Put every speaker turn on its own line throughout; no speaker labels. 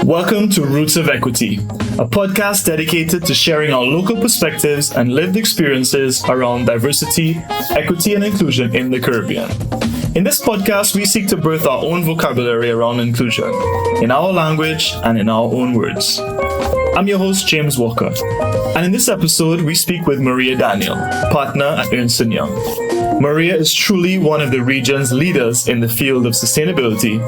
Welcome to Roots of Equity, a podcast dedicated to sharing our local perspectives and lived experiences around diversity, equity, and inclusion in the Caribbean. In this podcast, we seek to birth our own vocabulary around inclusion, in our language and in our own words. I'm your host, James Walker, and in this episode, we speak with Maria Daniel, partner at Ernst & Young. Maria is truly one of the region's leaders in the field of sustainability,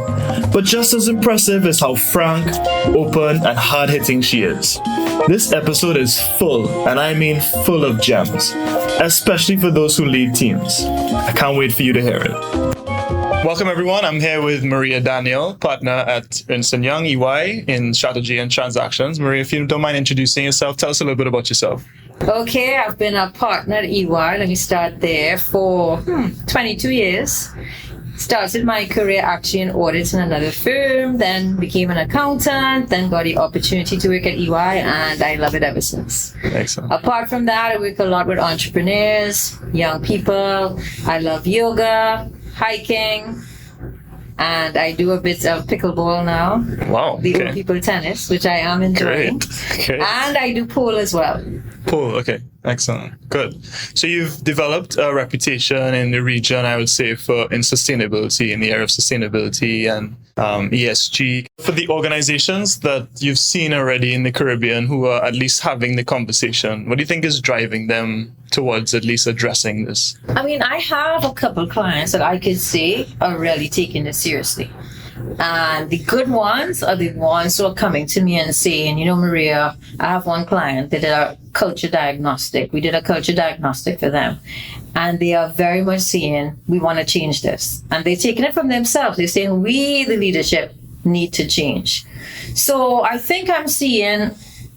but just as impressive is how frank, open, and hard-hitting she is. This episode is full, and I mean full of gems, especially for those who lead teams. I can't wait for you to hear it. Welcome, everyone. I'm here with Maria Daniel, partner at Ernst & Young, EY, in strategy and transactions. Maria, if you don't mind introducing yourself, tell us a little bit about yourself.
Okay, I've been a partner at EY, let me start there, for 22 years. Started my career actually in audit in another firm, then became an accountant, then got the opportunity to work at EY, and I love it ever since.
Excellent.
Apart from that, I work a lot with entrepreneurs, young people. I love yoga, hiking, and I do a bit of pickleball now.
Wow.
The
Okay.
old people tennis, which I am enjoying.
Great. Okay.
And I do pool as well.
Cool. Okay. Excellent. Good. So you've developed a reputation in the region, I would say, in sustainability, in the area of sustainability and ESG. For the organizations that you've seen already in the Caribbean who are at least having the conversation, what do you think is driving them towards at least addressing this?
I mean, I have a couple clients that I could say are really taking this seriously. And the good ones are the ones who are coming to me and saying, you know, Maria, I have one client that did a culture diagnostic. We did a culture diagnostic for them. And they are very much saying, we want to change this. And they're taking it from themselves. They're saying, we, the leadership, need to change. So I think I'm seeing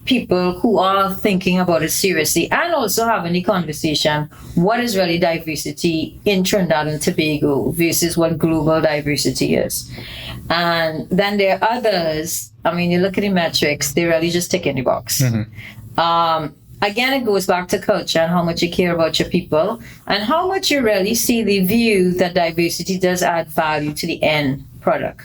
people who are thinking about it seriously and also having the conversation, what is really diversity in Trinidad and Tobago versus what global diversity is. And then there are others, I mean, you look at the metrics, they really just tick in the box. Mm-hmm. Again, it goes back to culture and how much you care about your people and how much you really see the view that diversity does add value to the end product,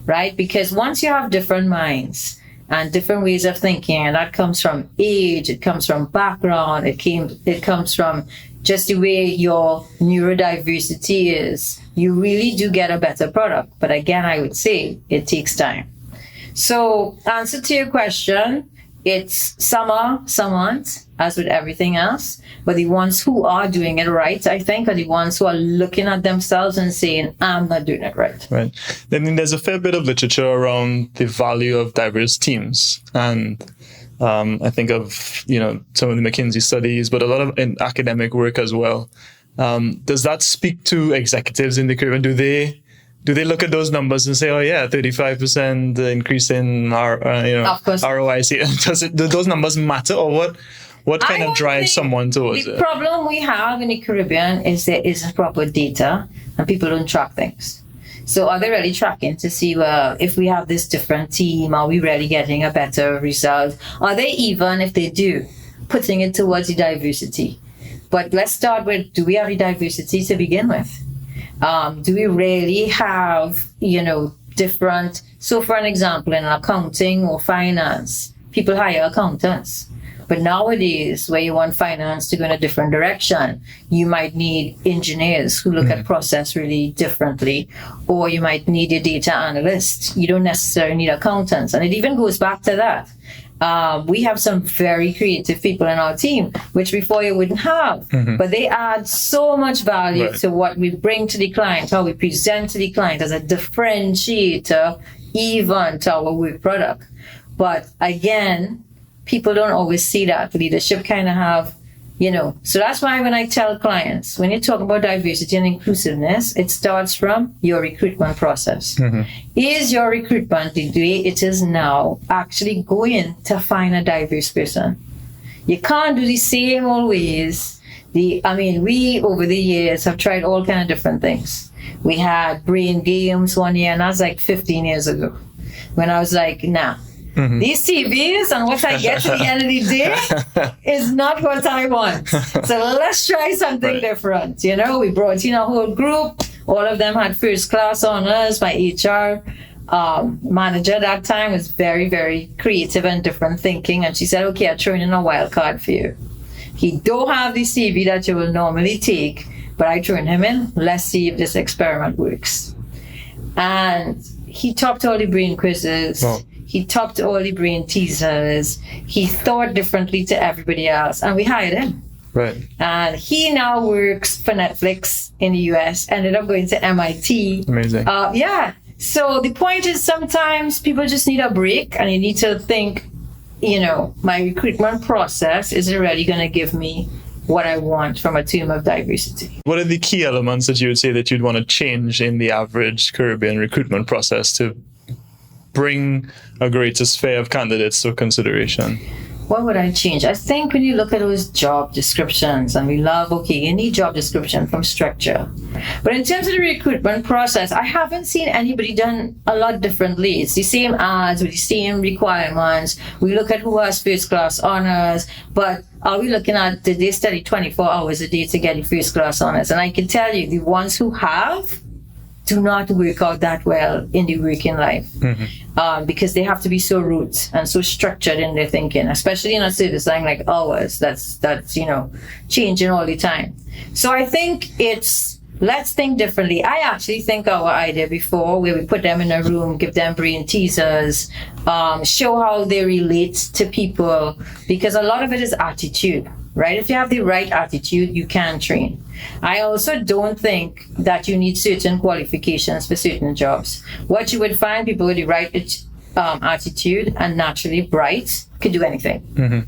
right? Because once you have different minds and different ways of thinking, and that comes from age, it comes from background, it comes from just the way your neurodiversity is, you really do get a better product. But again, I would say it takes time. So answer to your question, it's some aren't, as with everything else. But the ones who are doing it right, I think, are the ones who are looking at themselves and saying, I'm not doing it right.
Right. Then there's a fair bit of literature around the value of diverse teams. And I think of, some of the McKinsey studies, but a lot of in academic work as well. Does that speak to executives in the Caribbean? Do they look at those numbers and say, oh yeah, 35% increase in our, ROIC? Do those numbers matter, or what kind of drives someone towards it?
The problem we have in the Caribbean is there isn't proper data and people don't track things. So are they really tracking to see, well, if we have this different team, are we really getting a better result? Are they even, if they do, putting it towards the diversity? But let's start with, do we have the diversity to begin with? Do we really have, different, so for an example, in accounting or finance, people hire accountants. But nowadays, where you want finance to go in a different direction, you might need engineers who look at process really differently, or you might need a data analyst. You don't necessarily need accountants. And it even goes back to that. We have some very creative people in our team, which before you wouldn't have, but they add so much value to what we bring to the client, how we present to the client as a differentiator, even to our work product. But again, people don't always see that. Leadership kind of have, so that's why when I tell clients, when you talk about diversity and inclusiveness, it starts from your recruitment process. Is your recruitment the way it is now actually going to find a diverse person? You can't do the same old ways. We over the years have tried all kind of different things. We had brain games one year, and that was like 15 years ago, when I was like, nah. These CVs and what I get at the end of the day is not what I want. So let's try something different. We brought in a whole group. All of them had first class honors by HR. manager at that time was very, very creative and different thinking. And she said, okay, I'll throw in a wild card for you. He don't have the CV that you will normally take, but I throw him in. Let's see if this experiment works. And he topped all the brain quizzes. Wow. He topped all the brain teasers. He thought differently to everybody else. And we hired him.
Right.
And he now works for Netflix in the US, ended up going to MIT.
Amazing.
Yeah. So the point is sometimes people just need a break and you need to think, my recruitment process is really going to give me what I want from a team of diversity.
What are the key elements that you would say that you'd want to change in the average Caribbean recruitment process to bring a greater sphere of candidates to consideration?
What would I change? I think when you look at those job descriptions, and we love, you need job description from structure. But in terms of the recruitment process, I haven't seen anybody done a lot differently. It's the same ads with the same requirements. We look at who has first class honors, but are we looking at, did they study 24 hours a day to get the first class honors? And I can tell you, the ones who have do not work out that well in the working life, because they have to be so root and so structured in their thinking, especially in a service line like ours that's changing all the time. So I think it's, let's think differently. I actually think our idea before, where we put them in a room, give them brain teasers, show how they relate to people, because a lot of it is attitude, right? If you have the right attitude, you can train. I also don't think that you need certain qualifications for certain jobs. What you would find, people with the right attitude and naturally bright could do anything.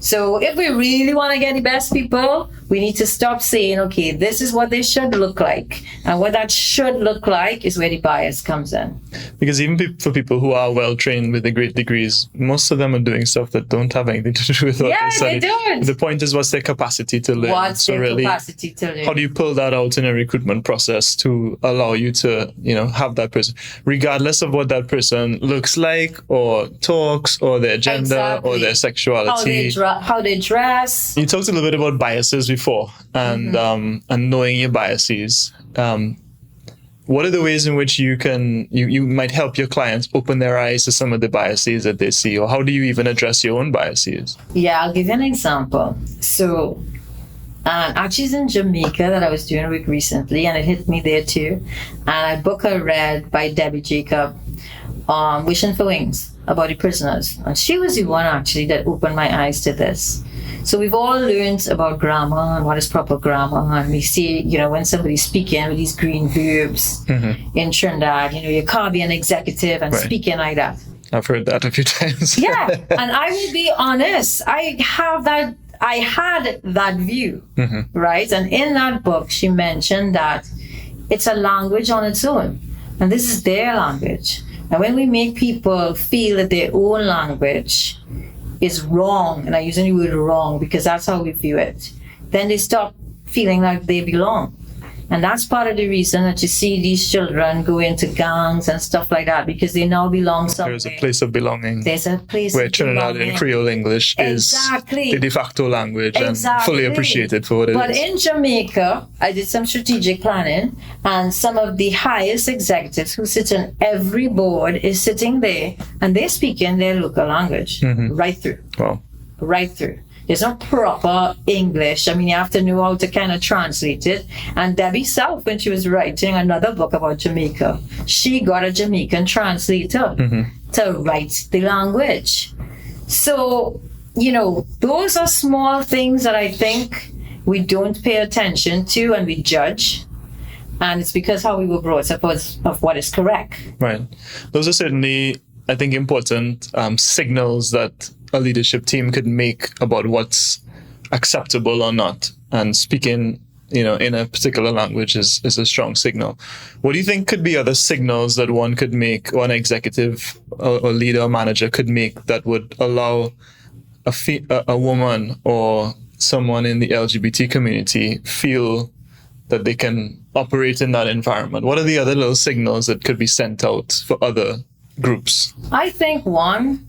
So if we really want to get the best people, we need to stop saying, okay, this is what they should look like. And what that should look like is where the bias comes in. Because even for people who are well trained with the great degrees, most of them are doing stuff that don't have anything to do with what they study. They don't. The point is, what's their capacity to learn? Capacity to learn? How do you pull that out in a recruitment process to allow you to, have that person, regardless of what that person looks like or talks or their gender or their sexuality? How they dress. You talked a little bit about biases before and knowing your biases. What are the ways in which you might help your clients open their eyes to some of the biases that they see, or how do you even address your own biases? Yeah, I'll give you an example. So actually it's in Jamaica that I was doing work recently, and it hit me there too. And I booked a read by Debbie Jacob, Wishing for Wings, about the prisoners. And she was the one actually that opened my eyes to this. So we've all learned about grammar and what is proper grammar. And we see, when somebody's speaking with these green verbs in Trinidad, you can't be an executive and speaking like that. I've heard that a few times. Yeah. And I will be honest, I had that view, right? And in that book, she mentioned that it's a language on its own. And this is their language. And when we make people feel that their own language is wrong, and I'm using the word wrong because that's how we view it, then they stop feeling like they belong. And that's part of the reason that you see these children go into gangs and stuff like that, because they now belong somewhere. There's a place of belonging. There's a place where Trinidadian Creole English is the de facto language and fully appreciated for what it is. But in Jamaica, I did some strategic planning, and some of the highest executives who sit on every board is sitting there, and they're speaking their local language right through. Wow. Right through. There's no proper English. I mean, you have to know how to kind of translate it. And Debbie South, when she was writing another book about Jamaica, she got a Jamaican translator to write the language. So, those are small things that I think we don't pay attention to and we judge. And it's because how we were brought up of what is correct. Right. Those are certainly, I think, important signals that a leadership team could make about what's acceptable or not. And speaking, in a particular language is a strong signal. What do you think could be other signals that one could make, or an executive or leader or manager could make, that would allow a woman or someone in the LGBT community feel that they can operate in that environment? What are the other little signals that could be sent out for other groups? I think one,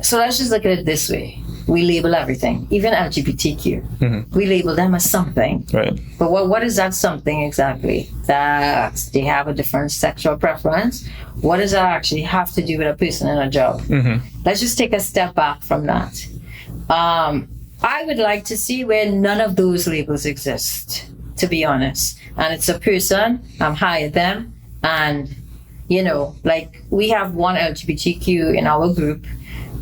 so let's just look at it this way. we label everything, even LGBTQ. We label them as something.
Right.
But what is that something exactly? That they have a different sexual preference? What does that actually have to do with a person in a job? Let's just take a step back from that. I would like to see where none of those labels exist, to be honest. And it's a person, I'm hired them, and, you know, like we have one LGBTQ in our group,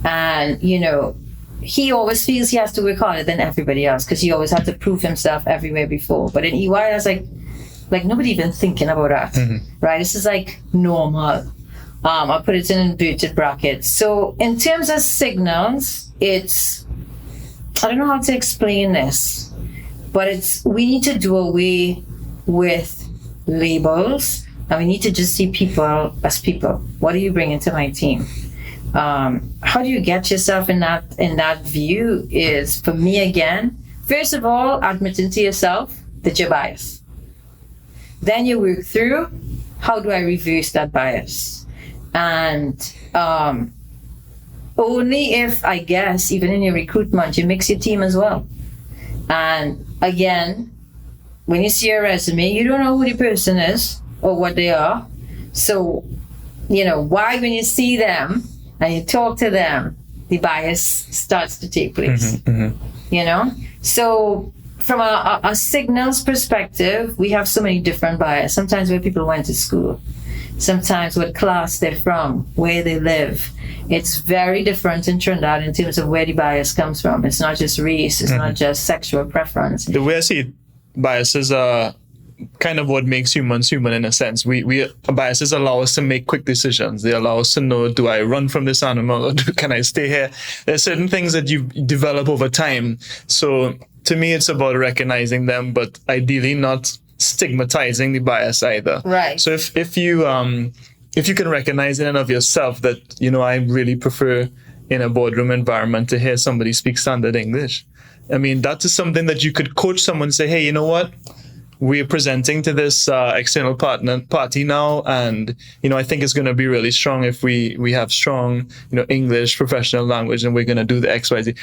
and, you know, he always feels he has to work harder than everybody else because he always had to prove himself everywhere before. But in EY, I was like nobody even thinking about that, right? This is like normal. I put it in inverted brackets. So in terms of signals, it's, I don't know how to explain this, but we need to do away with labels, and we need to just see people as people. What do you bring into my team? How do you get yourself in that view is, for me, again, first of all, admitting to yourself that you're biased. Then you work through, how do I reverse that bias? And only if, I guess, even in your recruitment, you mix your team as well. And again, when you see a resume, you don't know who the person is or what they are. So, you know, why when you see them and you talk to them, the bias starts to take place, you know? So from a signals perspective, we have so many different bias. Sometimes where people went to school, sometimes what class they're from, where they live. It's very different in Trinidad in terms of where the bias comes from. It's not just race, it's not just sexual preference.
The way I see it, biases are kind of what makes humans human in a sense. Biases allow us to make quick decisions. They allow us to know, do I run from this animal or can I stay here? There's certain things that you develop over time. So to me, it's about recognizing them, but ideally not stigmatizing the bias either.
Right.
So if you can recognize in and of yourself that, you know, I really prefer in a boardroom environment to hear somebody speak standard English. I mean, that is something that you could coach someone and say, hey, you know what? We're presenting to this external party now, and, you know, I think it's going to be really strong if we have strong, you know, English professional language, and we're going to do the XYZ.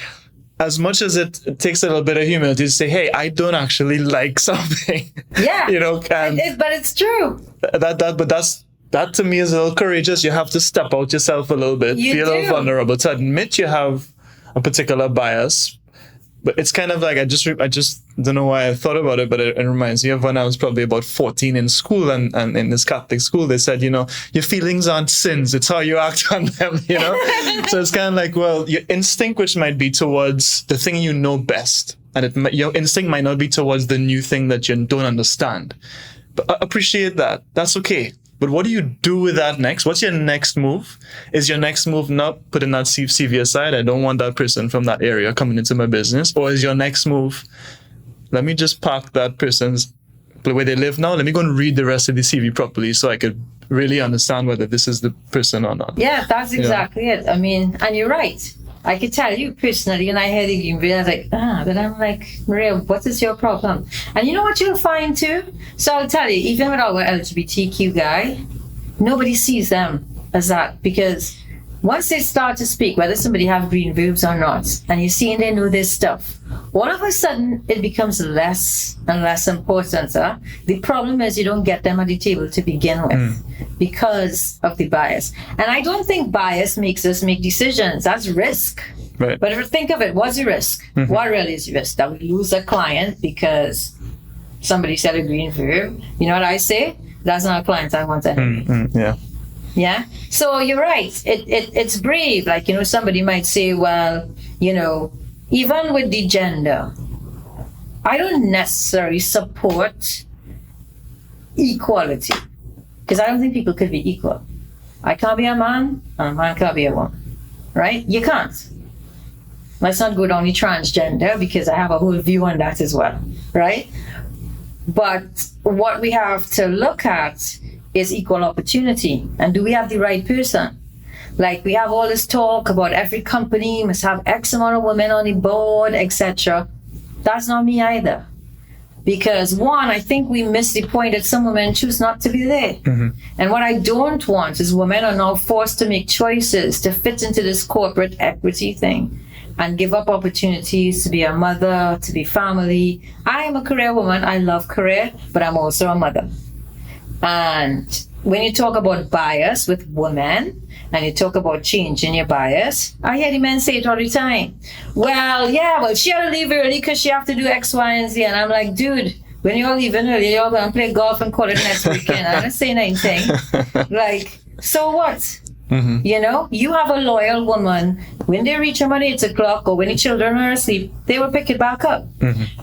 As much as it takes a little bit of humility to say, hey, I don't actually like something.
Yeah.
You know, and
but it's true.
That to me is a little courageous. You have to step out yourself a little bit, be a little vulnerable to admit you have a particular bias. But it's kind of like, I just don't know why I thought about it, but it reminds me of when I was probably about 14 in school, and in this Catholic school, they said, you know, your feelings aren't sins, it's how you act on them, you know? So it's kind of like, well, your instinct, which might be towards the thing you know best, and your instinct might not be towards the new thing that you don't understand. But appreciate that. That's okay. But what do you do with that next? What's your next move? Is your next move not putting that CV aside? I don't want that person from that area coming into my business. Or is your next move, let me just park that person's where they live now. Let me go and read the rest of the CV properly so I could really understand whether this is the person or not.
Yeah, that's exactly it. I mean, and you're right. I could tell you personally, and I had a game video, I was like, but I'm like, Maria, what is your problem? And you know what you'll find too? So I'll tell you, even with our LGBTQ guy, nobody sees them as that, because once they start to speak, whether somebody have green verbs or not, and you see and they know this stuff, all of a sudden it becomes less and less important. The problem is you don't get them at the table to begin with because of the bias. And I don't think bias makes us make decisions. That's risk.
Right.
But if you think of it, what's the risk? What really is the risk? That we lose a client because somebody said a green verb. You know what I say? That's not a client I want anyway.
Yeah.
Yeah. So you're right. It's brave. Like, you know, somebody might say, well, you know, even with the gender, I don't necessarily support equality, because I don't think people could be equal. I can't be a man and a man can't be a woman, right? You can't. Let's not go down the transgender, because I have a whole view on that as well, right? But what we have to look at is equal opportunity. And do we have the right person? Like, we have all this talk about every company must have X amount of women on the board, etc. That's not me either. Because one, I think we miss the point that some women choose not to be there. And what I don't want is women are now forced to make choices to fit into this corporate equity thing. and give up opportunities to be a mother, to be family. I am a career woman. I love career, but I'm also a mother. And when you talk about bias with women and you talk about changing your bias, I hear the men say it all the time. Well, she had to leave early because she have to do X, Y, and Z. And I'm like, dude, when you're leaving early, you're going to play golf and call it next weekend. I'm not saying anything. Like, so what? You know, you have a loyal woman. When they reach home at 8 o'clock or when the children are asleep, they will pick it back up.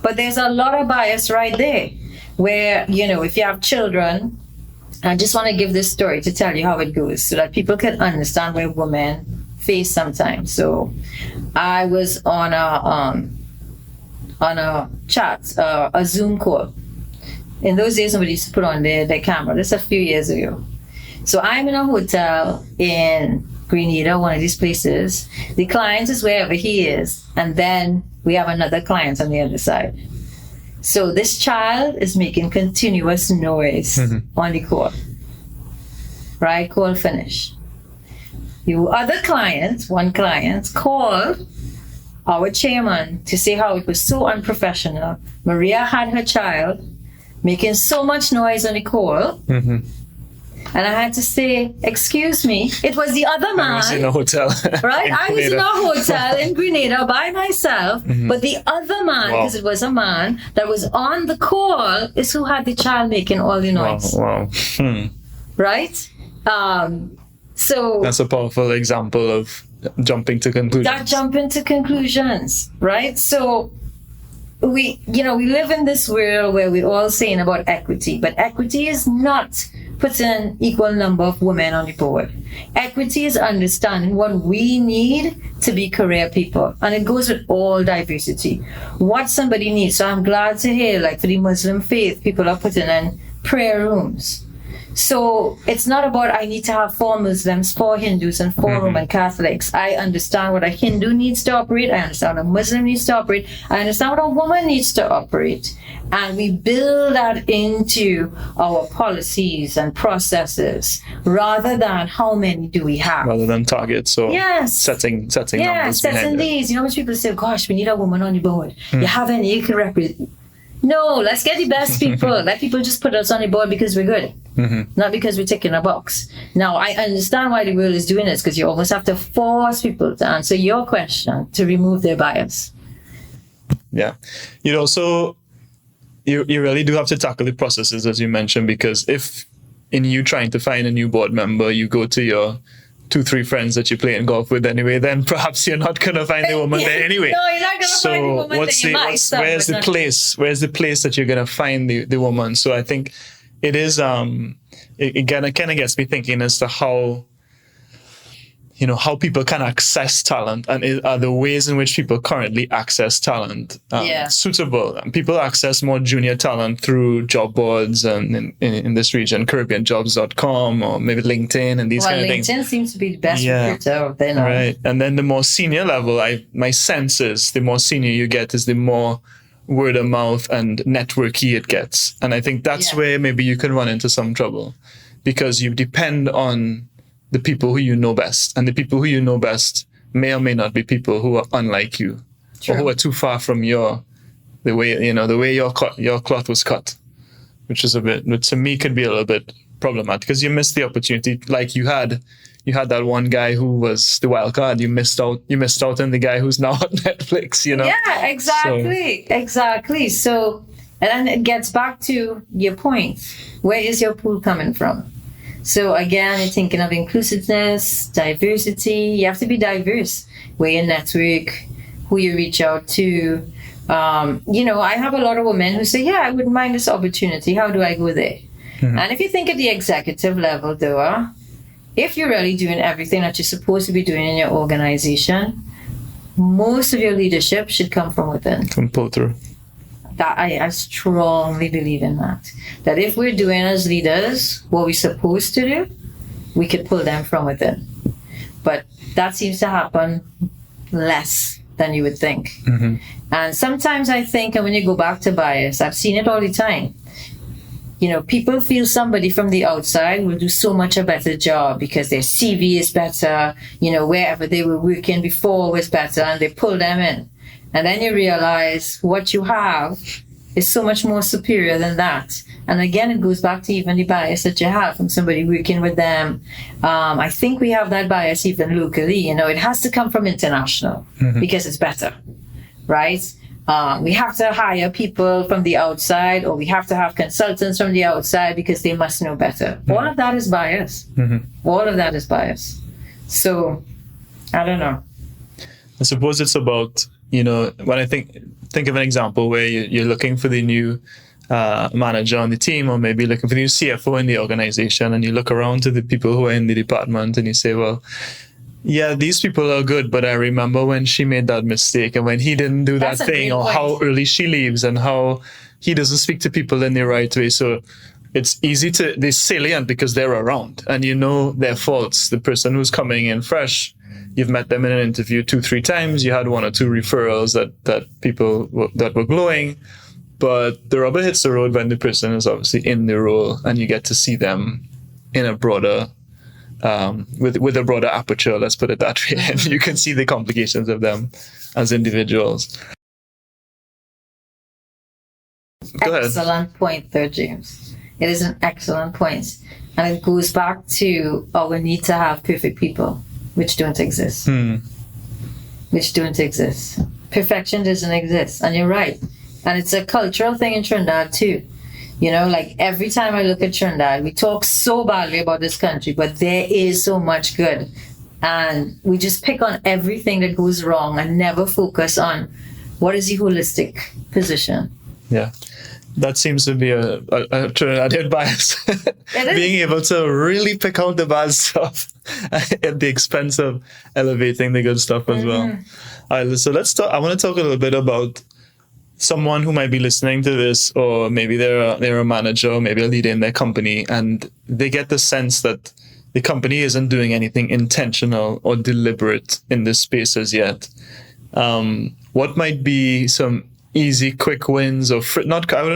But there's a lot of bias right there where, you know, if you have children, I just want to give this story to tell you how it goes so that people can understand where women face sometimes. So I was on a chat, a Zoom call. In those days, somebody used to put on their camera. This a few years ago. So I'm in a hotel in Grenada, one of these places. The client is wherever he is. And then we have another client on the other side. So this child is making continuous noise on the call. Right? Call finish. The other client, one client, called our chairman to say how it was so unprofessional. Maria had her child making so much noise on the call. And I had to say, excuse me, it was the other man. I
was in a hotel.
Right? I was in a hotel in Grenada by myself. But the other man, because it was a man that was on the call, is who had the child making all the noise.
Wow.
Right? So
that's a powerful example of jumping to conclusions.
That jumping to conclusions, right? So we live in this world where we're all saying about equity, but equity is not putting an equal number of women on the board. Equity is understanding what we need to be career people. And it goes with all diversity. What somebody needs. So I'm glad to hear, like for the Muslim faith, people are putting in prayer rooms. So it's not about I need to have 4 Muslims, 4 Hindus, and 4 Roman Catholics. I understand what a Hindu needs to operate. I understand what a Muslim needs to operate. I understand what a woman needs to operate. And we build that into our policies and processes rather than how many do we have.
Rather than targets or setting numbers
setting these. You know, when people say, gosh, we need a woman on the board. You have any you can represent. No, let's get the best people. Let people just put us on the board because we're good. Not because we're ticking a box. Now, I understand why the world is doing this because you almost have to force people to answer your question to remove their bias.
Yeah. You really do have to tackle the processes, as you mentioned, because if in you trying to find a new board member, you go to your 2-3 friends that you're playing golf with anyway, then perhaps you're not going to find a woman there anyway.
No, you're not going to find a woman there.
Where's the place that you're going to find the woman? So I think it is, it kind of gets me thinking as to how people can access talent and are the ways in which people currently access talent suitable. And people access more junior talent through job boards and in this region, CaribbeanJobs.com or maybe LinkedIn and these kind of things.
LinkedIn seems to be the best recruiter of them.
Right. And then the more senior level, my sense is the more senior you get is the more word of mouth and networky it gets. And I think that's where maybe you can run into some trouble because you depend on the people who you know best, and the people who you know best may or may not be people who are unlike you. True. Or who are too far from the way your cloth was cut, which to me could be a little bit problematic because you missed the opportunity. Like you had that one guy who was the wild card. You missed out on the guy who's now on Netflix.
Yeah, exactly. So, and it gets back to your point. Where is your pool coming from? So again, you're thinking of inclusiveness, diversity. You have to be diverse. Where you network, who you reach out to. I have a lot of women who say, I wouldn't mind this opportunity. How do I go there? And if you think at the executive level, though, if you're really doing everything that you're supposed to be doing in your organization, most of your leadership should come from within.
Can pull through.
That I strongly believe in that. That if we're doing as leaders what we're supposed to do, we could pull them from within. But that seems to happen less than you would think. And sometimes I think, and when you go back to bias, I've seen it all the time. people feel somebody from the outside will do so much a better job because their CV is better, wherever they were working before was better, and they pull them in. And then you realize what you have is so much more superior than that. And again, it goes back to even the bias that you have from somebody working with them. I think we have that bias even locally. It has to come from international because it's better, right? We have to hire people from the outside, or we have to have consultants from the outside because they must know better. All of that is bias. All of that is bias. So, I don't know.
I suppose it's about, when I think of an example where you're looking for the new manager on the team, or maybe looking for the new CFO in the organization, and you look around to the people who are in the department and you say, well, yeah, these people are good, but I remember when she made that mistake and when he didn't do that thing, or how early she leaves and how he doesn't speak to people in the right way. So it's easy they're salient because they're around and their faults. The person who's coming in fresh, you've met them in an interview 2-3 times, you had 1 or 2 referrals that people that were glowing, but the rubber hits the road when the person is obviously in the role and you get to see them in a broader with a broader aperture, let's put it that way, and you can see the complications of them as individuals. Go ahead.
Excellent point there, James. It is an excellent point. And it goes back to our need to have perfect people, which don't exist. Which don't exist. Perfection doesn't exist. And you're right. And it's a cultural thing in Trinidad too. Like every time I look at Trinidad, we talk so badly about this country, but there is so much good. And we just pick on everything that goes wrong and never focus on what is the holistic position.
Yeah. That seems to be a Trinidadian bias. Being able to really pick out the bad stuff at the expense of elevating the good stuff as well. All right, so let's talk. I want to talk a little bit about someone who might be listening to this, or maybe they're a manager, or maybe a leader in their company, and they get the sense that the company isn't doing anything intentional or deliberate in this space as yet. What might be some easy, quick wins, or I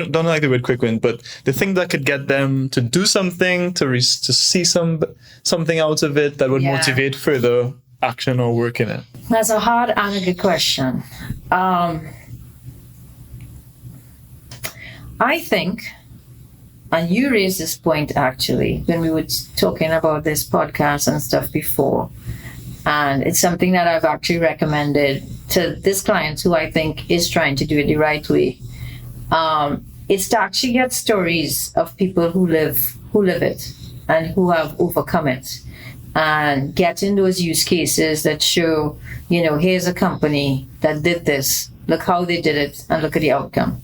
don't like the word quick win, but the thing that could get them to do something, to see something out of it that would motivate further action or work in it?
That's a hard and a good question. I think, and you raised this point actually when we were talking about this podcast and stuff before, and it's something that I've actually recommended to this client who I think is trying to do it the right way. It's to actually get stories of people who live it and who have overcome it, and getting those use cases that show, here's a company that did this, look how they did it, and look at the outcome.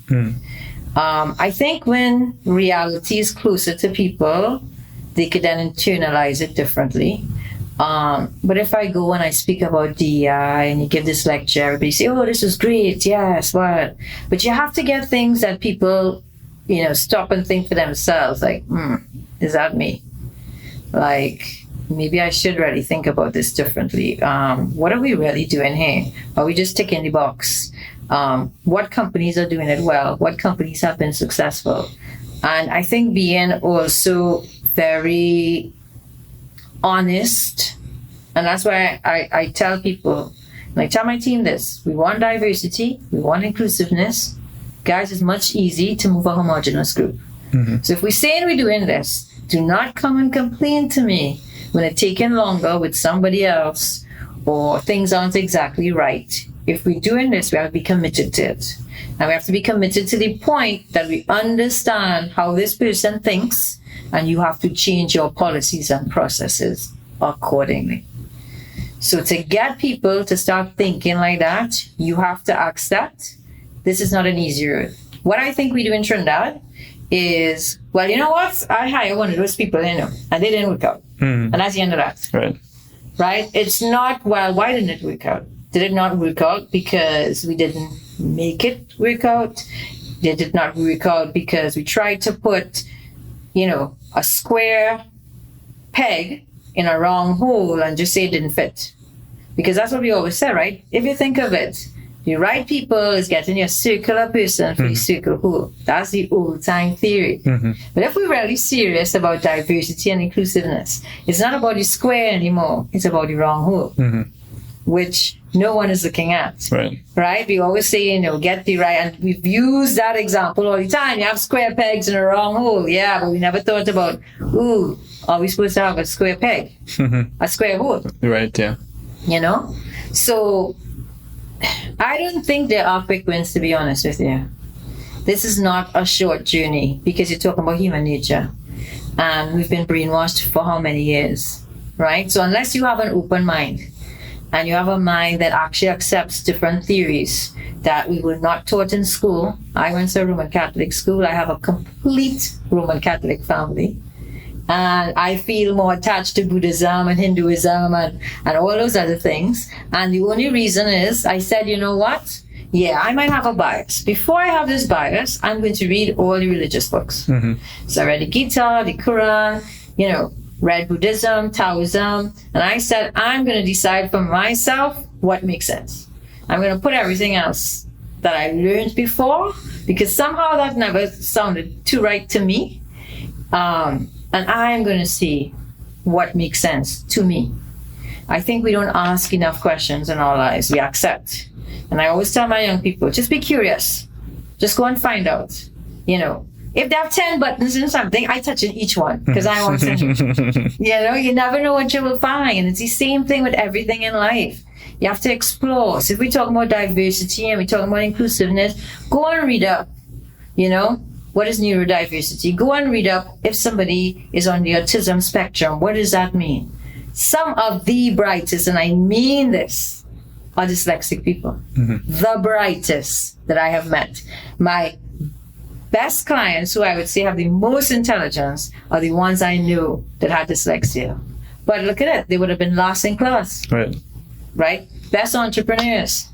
I think when reality is closer to people, they could then internalize it differently. But if I go and I speak about DEI and you give this lecture, everybody say, oh, this is great, yes, what? But you have to get things that people, stop and think for themselves, like, is that me? Like, maybe I should really think about this differently. What are we really doing here? Are we just ticking the box? What companies are doing it well? What companies have been successful? And I think being also very honest, and that's why I tell people, and I tell my team this: we want diversity, we want inclusiveness. Guys, it's much easier to move a homogenous group. So if we're saying we're doing this, do not come and complain to me when it's taking longer with somebody else or things aren't exactly right. If we're doing this, we have to be committed to it. And we have to be committed to the point that we understand how this person thinks, and you have to change your policies and processes accordingly. So to get people to start thinking like that, you have to accept this is not an easy road. What I think we do in Trinidad is, well, you know what? I hire one of those people, and they didn't work out. And that's the end of that. Right? It's not, well, why didn't it work out? Did it not work out because we didn't make it work out? Did it not work out because we tried to put, a square peg in a wrong hole and just say it didn't fit? Because that's what we always say, right? If you think of it, The right people is getting your circular person for the circle whole. That's the old time theory. But if we're really serious about diversity and inclusiveness, it's not about the square anymore. It's about the wrong hole, which no one is looking at. Right? We always say, get the right, and we've used that example all the time. You have square pegs in a wrong hole. Yeah, but we never thought about, are we supposed to have a square peg? A square hole?
Right, yeah.
So I don't think there are quick wins, to be honest with you. This is not a short journey because you're talking about human nature. And we've been brainwashed for how many years, right? So unless you have an open mind and you have a mind that actually accepts different theories that we were not taught in school. I went to a Roman Catholic school. I have a complete Roman Catholic family. And I feel more attached to Buddhism and Hinduism and all those other things. And the only reason is I said, you know what? Yeah, I might have a bias. Before I have this bias, I'm going to read all the religious books. So I read the Gita, the Quran, read Buddhism, Taoism. And I said, I'm going to decide for myself what makes sense. I'm going to put everything else that I learned before because somehow that never sounded too right to me. And I'm going to see what makes sense to me. I think we don't ask enough questions in our lives. We accept. And I always tell my young people, just be curious. Just go and find out. If they have 10 buttons in something, I touch in each one because I want to. You never know what you will find. And it's the same thing with everything in life. You have to explore. So if we're talking about diversity and we're talking about inclusiveness, go and read up. What is neurodiversity? Go and read up if somebody is on the autism spectrum. What does that mean? Some of the brightest, and I mean this, are dyslexic people. The brightest that I have met. My best clients, who I would say have the most intelligence, are the ones I knew that had dyslexia. But look at it. They would have been last in class. Right? Best entrepreneurs.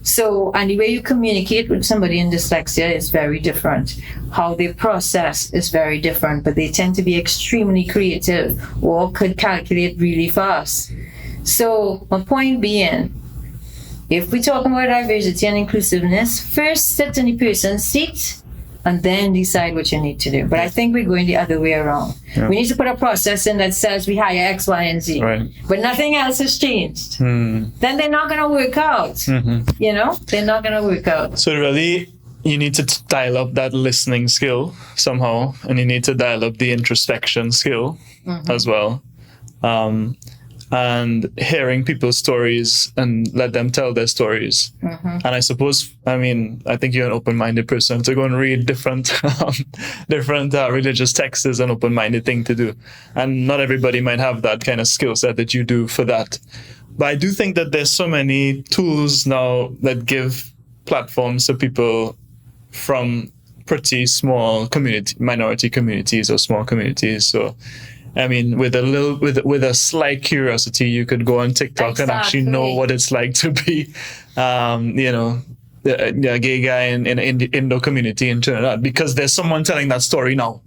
So, and the way you communicate with somebody in dyslexia is very different. How they process is very different, but they tend to be extremely creative or could calculate really fast. So, my point being, if we talk about diversity and inclusiveness, first sit in the person's seat and then decide what you need to do. But I think we're going the other way around. We need to put a process in that says we hire X, Y, and Z. But nothing else has changed. Then they're not going to work out. They're not going to work out.
So really, you need to dial up that listening skill somehow, and you need to dial up the introspection skill as well. And hearing people's stories and let them tell their stories. And I suppose, I think you're an open-minded person to go and read different religious texts is an open-minded thing to do. And not everybody might have that kind of skill set that you do for that. But I do think that there's so many tools now that give platforms to people from pretty small minority communities or small communities. So with a slight curiosity, you could go on TikTok and actually know what it's like to be, a gay guy in the Indo community in Trinidad, because there's someone telling that story now.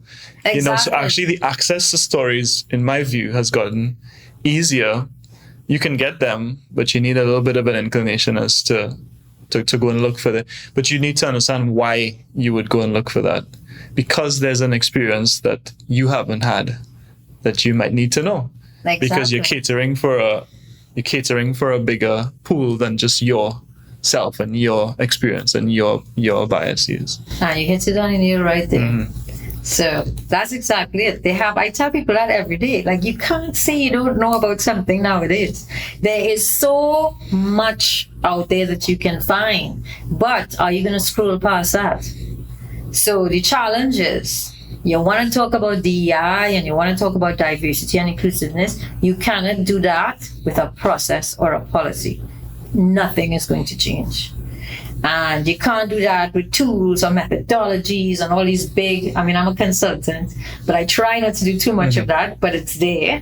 So actually the access to stories, in my view, has gotten easier. You can get them, but you need a little bit of an inclination as to go and look for it. But you need to understand why you would go and look for that, because there's an experience that you haven't had that you might need to know, because you're catering for a bigger pool than just yourself and your experience and your biases.
And you hit it on the nail right there. So that's exactly it. I tell people that every day. Like, you can't say you don't know about something nowadays. There is so much out there that you can find, but are you going to scroll past that? So the challenge is, you want to talk about DEI and you want to talk about diversity and inclusiveness, you cannot do that with a process or a policy. Nothing is going to change. And you can't do that with tools or methodologies and all these big, I'm a consultant, but I try not to do too much of that, but it's there.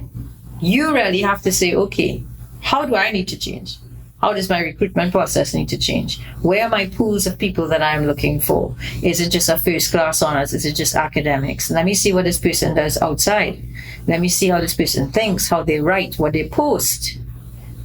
You really have to say, okay, how do I need to change? How does my recruitment process need to change? Where are my pools of people that I'm looking for? Is it just a first class honors? Is it just academics? Let me see what this person does outside. Let me see how this person thinks, how they write, what they post,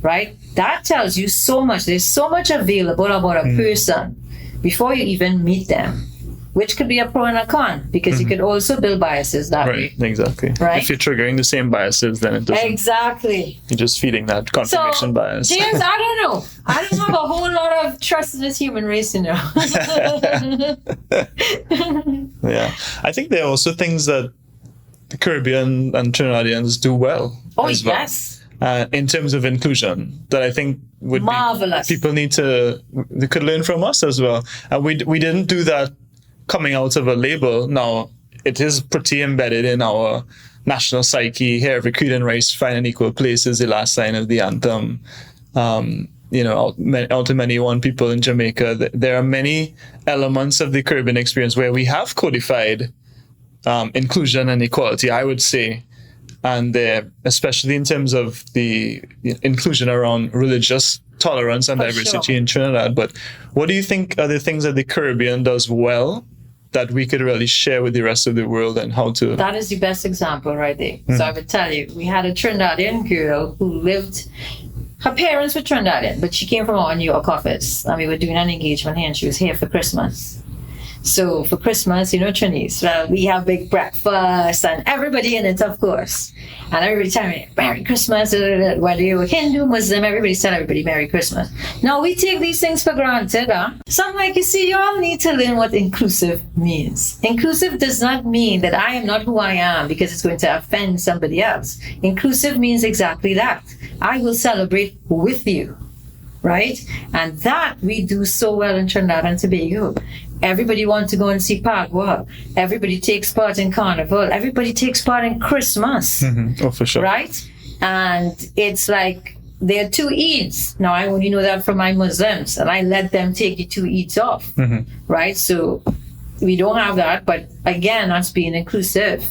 right? that tells you so much. There's so much available about a person before you even meet them, which could be a pro and a con, because you could also build biases that way.
Exactly.
Right?
If you're triggering the same biases, then it doesn't.
Exactly.
You're just feeding that confirmation bias.
James, I don't know. I don't have a whole lot of trust in this human race, you know.
Yeah. I think there are also things that the Caribbean and Trinidadians do well.
Oh,
as well.
yes.
In terms of inclusion, that I think would
Marvelous.
People they could learn from us as well. And we didn't do that coming out of a label. Now, it is pretty embedded in our national psyche. Here, every creed and race find an equal place is the last line of the anthem. Out of many one people in Jamaica, there are many elements of the Caribbean experience where we have codified inclusion and equality, I would say. And especially in terms of the inclusion around religious tolerance and diversity in Trinidad. But what do you think are the things that the Caribbean does well that we could really share with the rest of the world, and how to...
That is the best example right there. So I would tell you, we had a Trinidadian girl who lived... Her parents were Trinidadian, but she came from our New York office. And we were doing an engagement here, and she was here for Christmas. So for Christmas, you know, Trinidad, well, we have big breakfast and everybody in it, of course. And everybody telling me, Merry Christmas, whether you're Hindu, Muslim, everybody's telling everybody Merry Christmas. Now, we take these things for granted. So I'm like, you see, you all need to learn what inclusive means. Inclusive does not mean that I am not who I am because it's going to offend somebody else. Inclusive means exactly that. I will celebrate with you, right? And that we do so well in Trinidad and Tobago. Everybody wants to go and see Pagua. Everybody takes part in Carnival. Everybody takes part in Christmas.
Oh, for sure.
Right? And it's like there are 2 Eids. Now, I only know that from my Muslims, and I let them take the 2 Eids off. Right? So we don't have that. But again, us being inclusive.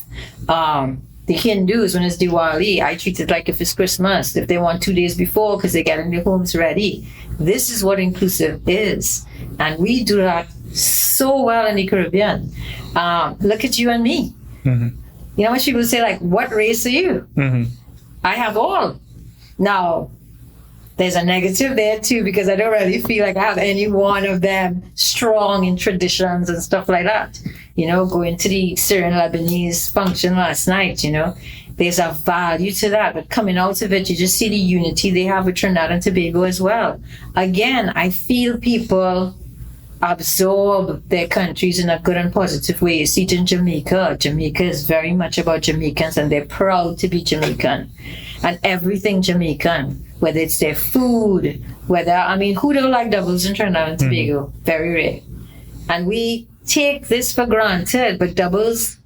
The Hindus, when it's Diwali, I treat it like if it's Christmas. If they want 2 days before because they're getting their homes ready. This is what inclusive is. And we do that so well in the Caribbean. Look at you and me. You know what people say, like, what race are you? I have all. Now, there's a negative there too, because I don't really feel like I have any one of them strong in traditions and stuff like that. You know, going to the Syrian Lebanese function last night, you know, there's a value to that. But coming out of it, you just see the unity they have with Trinidad and Tobago as well. Again, I feel people absorb their countries in a good and positive way. You see it in Jamaica. Jamaica is very much about Jamaicans, and they're proud to be Jamaican. And everything Jamaican, whether it's their food, who don't like doubles in Trinidad and Tobago? Very rare. And we take this for granted, but doubles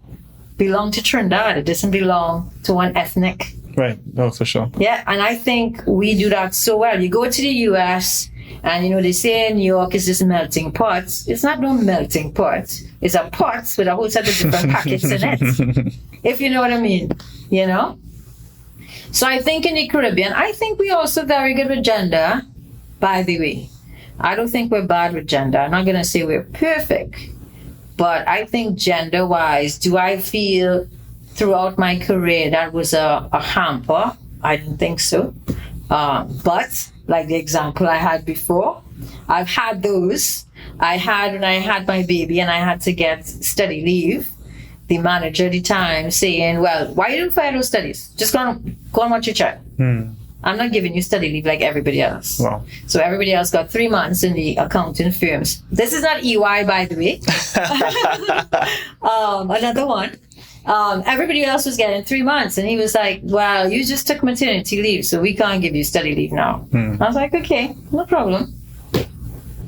belong to Trinidad. It doesn't belong to one ethnic.
Right. No, for sure.
Yeah, and I think we do that so well. You go to the US, and you know, they say New York is this melting pot. It's not no melting pot. It's a pot with a whole set of different packets in it. If you know what I mean, you know? So I think in the Caribbean, I think we're also very good with gender, by the way. I don't think we're bad with gender. I'm not going to say we're perfect. But I think gender-wise, do I feel throughout my career that was a hamper? I don't think so. But like the example I had before, I've had those. I had when I had my baby and I had to get study leave. The manager at the time saying, well, why you don't file those studies? Just go and watch your child. I'm not giving you study leave like everybody else.
Wow.
So everybody else got 3 months in the accounting firms. This is not EY, by the way. Another one. Everybody else was getting 3 months, and he was like, well, you just took maternity leave, so we can't give you study leave now. I was like, okay, no problem.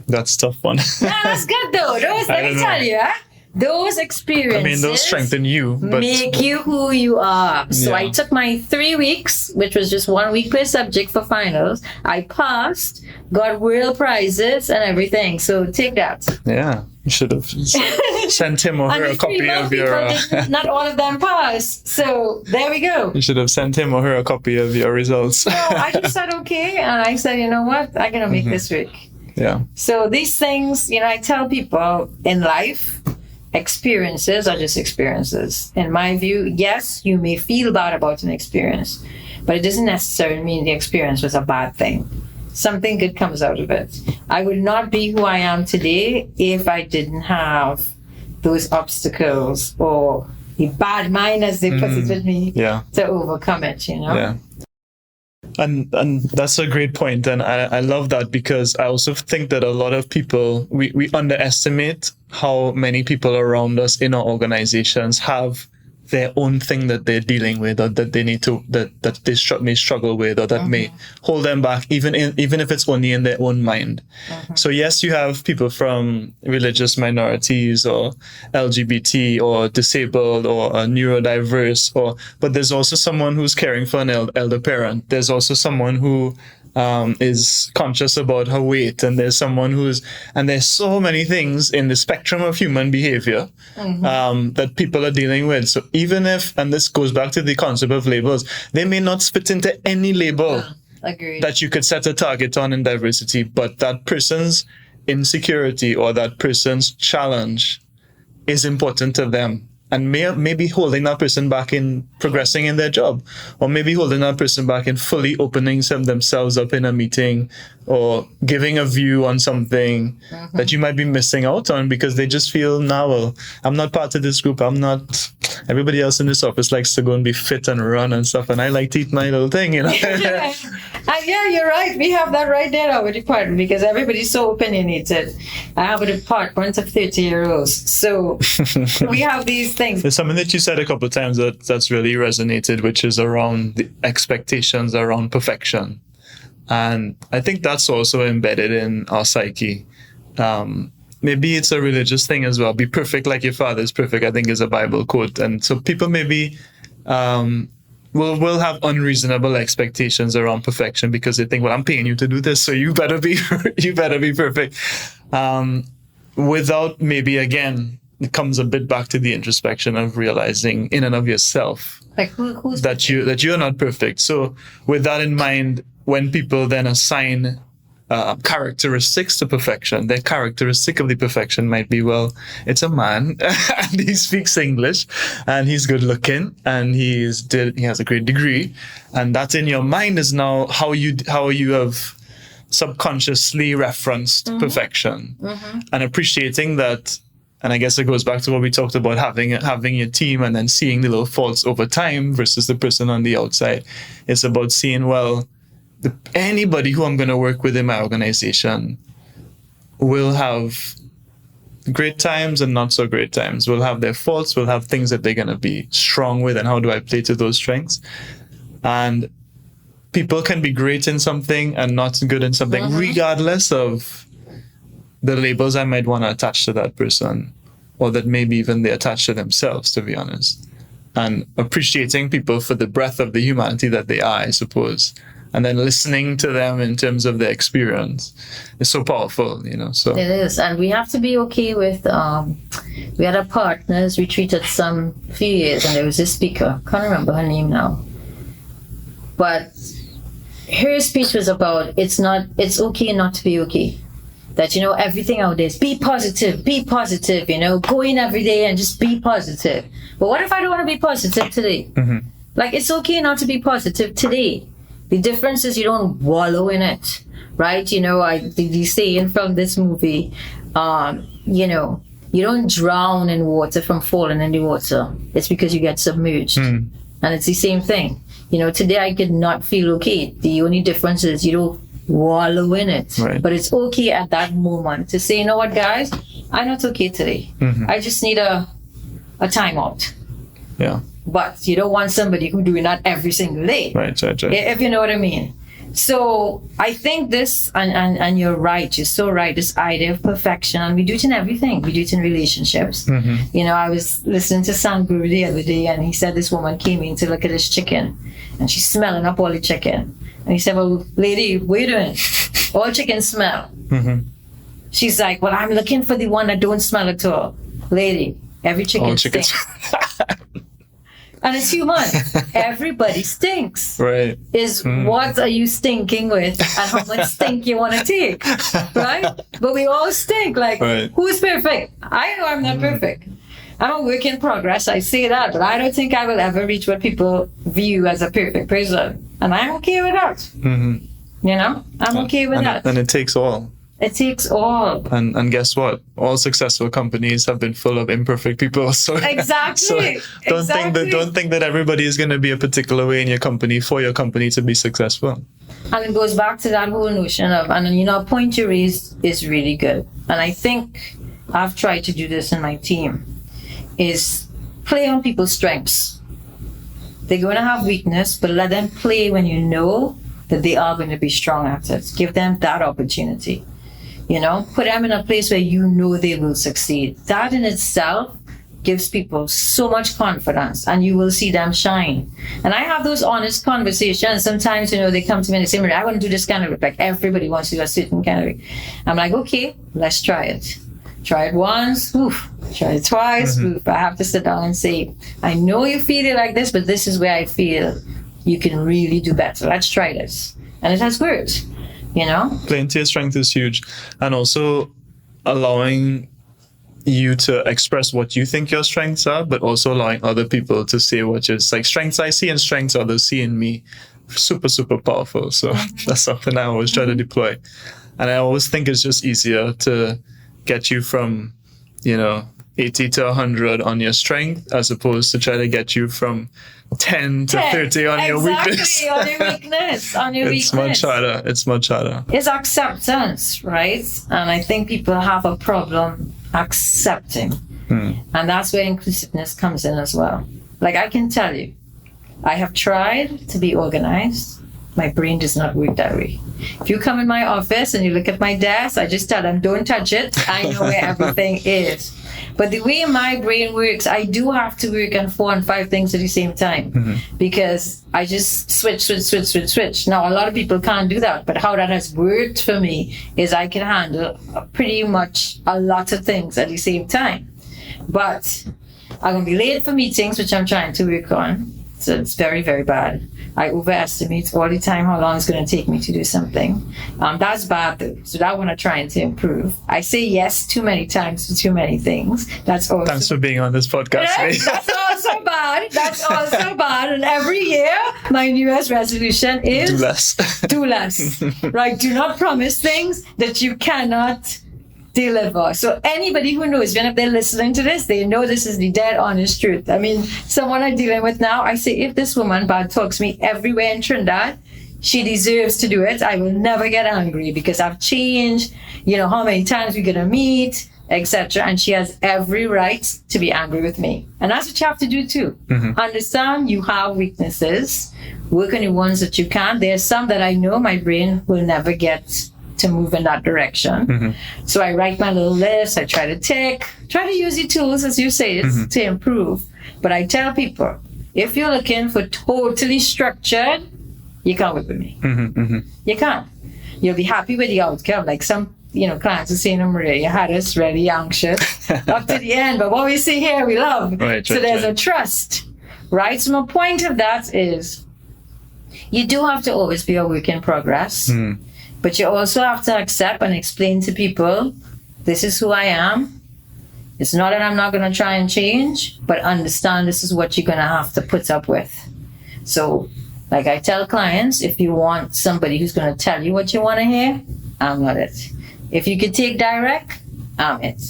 That's a tough one.
Yeah, that's good though. Let me tell you, those experiences,
I mean, those strengthen you, but
make you who you are. So
Yeah.
I took my 3 weeks, which was just 1 week per subject for finals. I passed, got world prizes and everything. So take that.
yeah, you should have sent him or her a copy of your.
Not all of them passed. So there we go.
You should have sent him or her a copy of your results.
So I just said okay, and I said, you know what, I'm gonna make this work.
Yeah.
So these things, you know, I tell people in life, experiences are just experiences. In my view, yes, you may feel bad about an experience, but it doesn't necessarily mean the experience was a bad thing. something good comes out of it. I would not be who I am today if I didn't have those obstacles or the bad mind, as they put it with me, to overcome it,
Yeah. And that's a great point. And I love that, because I also think that a lot of people, we underestimate how many people around us in our organizations have their own thing that they're dealing with, or that they need to, that they may struggle with, or that may hold them back, even if it's only in their own mind. So yes, you have people from religious minorities or LGBT or disabled or neurodiverse, but there's also someone who's caring for an elder parent. There's also someone who is conscious about her weight, and there's someone and there's so many things in the spectrum of human behavior that people are dealing with. So even if, and this goes back to the concept of labels, they may not fit into any label that you could set a target on in diversity, but that person's insecurity or that person's challenge is important to them, and maybe holding that person back in progressing in their job, or maybe holding that person back in fully opening themselves up in a meeting, or giving a view on something that you might be missing out on because they just feel, well, I'm not part of this group. Everybody else in this office likes to go and be fit and run and stuff, and I like to eat my little thing,
Yeah, you're right. We have that right there in our department, because everybody's so opinionated. I have a department of 30-year-olds, so we have these things.
There's something that you said a couple of times that's really resonated, which is around the expectations around perfection. And I think that's also embedded in our psyche. Maybe it's a religious thing as well. Be perfect like your Father is perfect, I think, is a Bible quote. And so people maybe will have unreasonable expectations around perfection, because they think, well, I'm paying you to do this, so you better be perfect. Without, maybe, again, it comes a bit back to the introspection of realizing in and of yourself that you're not perfect. So with that in mind, when people then assign characteristics to perfection, their characteristic of the perfection might be, well, it's a man and he speaks English and he's good looking and he has a great degree, and that in your mind is now how you have subconsciously referenced perfection, and appreciating that. And I guess it goes back to what we talked about, having your team and then seeing the little faults over time versus the person on the outside. It's about seeing, well, anybody who I'm going to work with in my organization will have great times and not so great times. Will have their faults, will have things that they're going to be strong with, and how do I play to those strengths? And people can be great in something and not good in something, regardless of the labels I might want to attach to that person, or that maybe even they attach to themselves, to be honest. And appreciating people for the breadth of the humanity that they are, I suppose. And then listening to them in terms of their experience is so powerful, so.
It is. And we have to be okay with, we had a partners retreat at some few years, and there was this speaker, can't remember her name now. But her speech was about, it's okay not to be okay. That, everything out there is be positive, go in every day and just be positive. But what if I don't want to be positive today? Like, it's okay not to be positive today. The difference is you don't wallow in it, right? The saying from this movie, you don't drown in water from falling in the water. It's because you get submerged. And it's the same thing. Today I could not feel okay. The only difference is you don't wallow in it.
Right.
But it's okay at that moment to say, you know what, guys, I'm not okay today. I just need a timeout.
Yeah.
But you don't want somebody who's doing that every single day.
Right.
If you know what I mean. So I think this, and you're right, you're so right, this idea of perfection, and we do it in everything. We do it in relationships. I was listening to Sanguru the other day, and he said this woman came in to look at his chicken, and she's smelling up all the chicken. And he said, well, lady, what are you doing? All chickens smell. She's like, well, I'm looking for the one that don't smell at all. Lady, every chicken stinks. And it's human. Everybody stinks.
Right.
What are you stinking with, and how much stink you want to take, right? But we all stink. Like, Who's perfect? I know I'm not perfect. I'm a work in progress. I say that, but I don't think I will ever reach what people view as a perfect person. And I'm okay with that. You know, I'm okay with that.
And it takes all.
It takes all.
And guess what? All successful companies have been full of imperfect people. So
Exactly.
Don't think that everybody is going to be a particular way in your company for your company to be successful.
And it goes back to that whole notion of, and you know, a point you raised is really good. And I think I've tried to do this in my team, is play on people's strengths. They're going to have weakness, but let them play when you know that they are going to be strong at it. Give them that opportunity. You know, put them in a place where you know they will succeed. That in itself gives people so much confidence, and you will see them shine. And I have those honest conversations. Sometimes, you know, they come to me and they say, I want to do this kind of work. Like everybody wants to do a certain kind of work. I'm like, okay, let's try it. Try it once, oof. Try it twice, oof. I have to sit down and say, I know you feel it like this, but this is where I feel you can really do better. Let's try this. And it has worked. You know,
playing to your strength is huge, and also allowing you to express what you think your strengths are, but also allowing other people to say what your strengths I see and strengths others see in me. Super, super powerful. So that's something I always try to deploy, and I always think it's just easier to get you from, you know, 80 to 100 on your strength as opposed to try to get you from 10 to 30 on your weakness.
On your weakness.
It's much harder. It's much harder.
It's acceptance, right? And I think people have a problem accepting. And that's where inclusiveness comes in as well. Like I can tell you, I have tried to be organized. My brain does not work that way. If you come in my office and you look at my desk, I just tell them, don't touch it. I know where everything is. But the way my brain works, I do have to work on 4 and 5 things at the same time because I just switch. Now, a lot of people can't do that, but how that has worked for me is I can handle pretty much a lot of things at the same time. But I'm going to be late for meetings, which I'm trying to work on. So it's very, very bad. I overestimate all the time how long it's going to take me to do something. That's bad though. So that one I'm trying to improve. I say yes too many times to too many things. That's also...
Thanks for being on this podcast.
That's also bad. That's also bad. And every year, my New Year's resolution is...
Do less.
Do less. Right? Do not promise things that you cannot deliver. So anybody who knows, even if they're listening to this, they know this is the dead honest truth. I mean, someone I'm dealing with now, I say, if this woman bad talks me everywhere in Trinidad, she deserves to do it. I will never get angry because I've changed, you know, how many times we're going to meet, etc. And she has every right to be angry with me. And that's what you have to do too. Understand you have weaknesses. Work on the ones that you can. There's some that I know my brain will never get to move in that direction. So I write my little list. I try to use the tools, as you say, to improve. But I tell people, if you're looking for totally structured, you can't work with me. You can't. You'll be happy with the outcome. Like some, you know, clients are saying, Maria, you had us really anxious up to the end, but what we see here, we love. So there's a trust, right? So my point of that is, you do have to always be a work in progress. But you also have to accept and explain to people, this is who I am. It's not that I'm not going to try and change, but understand this is what you're going to have to put up with. So, like I tell clients, if you want somebody who's going to tell you what you want to hear, I'm not it. If you could take direct, I'm it.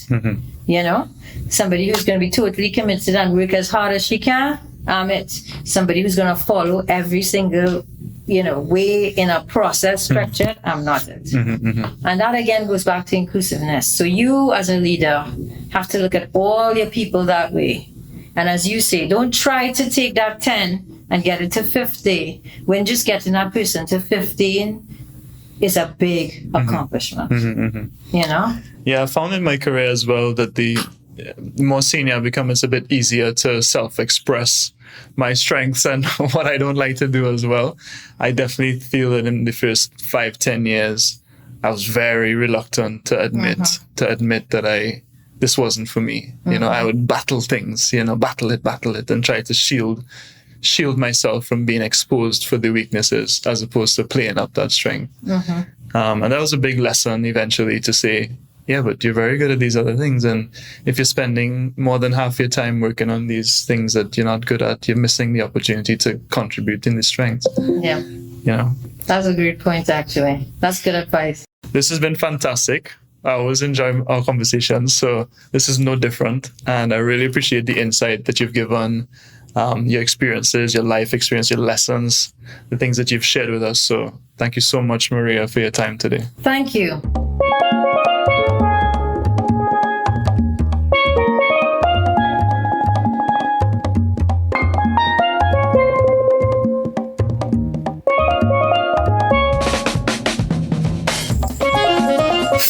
You know, somebody who's going to be totally committed and work as hard as she can, I'm it. Somebody who's going to follow every single, you know, way in a process structure, I'm not it. And that again goes back to inclusiveness. So you as a leader have to look at all your people that way. And as you say, don't try to take that 10 and get it to 50 when just getting that person to 15 is a big accomplishment. You know?
Yeah, I found in my career as well that the more senior I become, it's a bit easier to self-express my strengths and what I don't like to do as well. I definitely feel that in the first 5-10 years, I was very reluctant to admit that this wasn't for me. You know, I would battle things, you know, battle it and try to shield myself from being exposed for the weaknesses as opposed to playing up that strength. And that was a big lesson eventually to say, yeah, but you're very good at these other things. And if you're spending more than half your time working on these things that you're not good at, you're missing the opportunity to contribute in the strengths.
Yeah.
You know,
That's a great point, actually. That's good advice.
This has been fantastic. I always enjoy our conversations, so this is no different. And I really appreciate the insight that you've given, your experiences, your life experience, your lessons, the things that you've shared with us. So thank you so much, Maria, for your time today.
Thank you.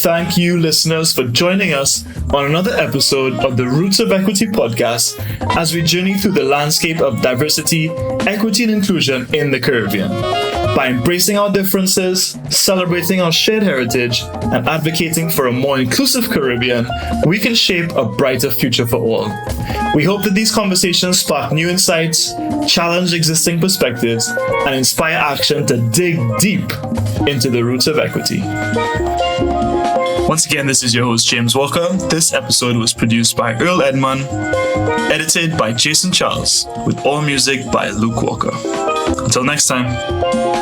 Thank you, listeners, for joining us on another episode of the Roots of Equity podcast as we journey through the landscape of diversity, equity, and inclusion in the Caribbean. By embracing our differences, celebrating our shared heritage, and advocating for a more inclusive Caribbean, we can shape a brighter future for all. We hope that these conversations spark new insights, challenge existing perspectives, and inspire action to dig deep into the roots of equity. Once again, this is your host, James Walker. This episode was produced by Earl Edmund, edited by Jason Charles, with all music by Luke Walker. Until next time.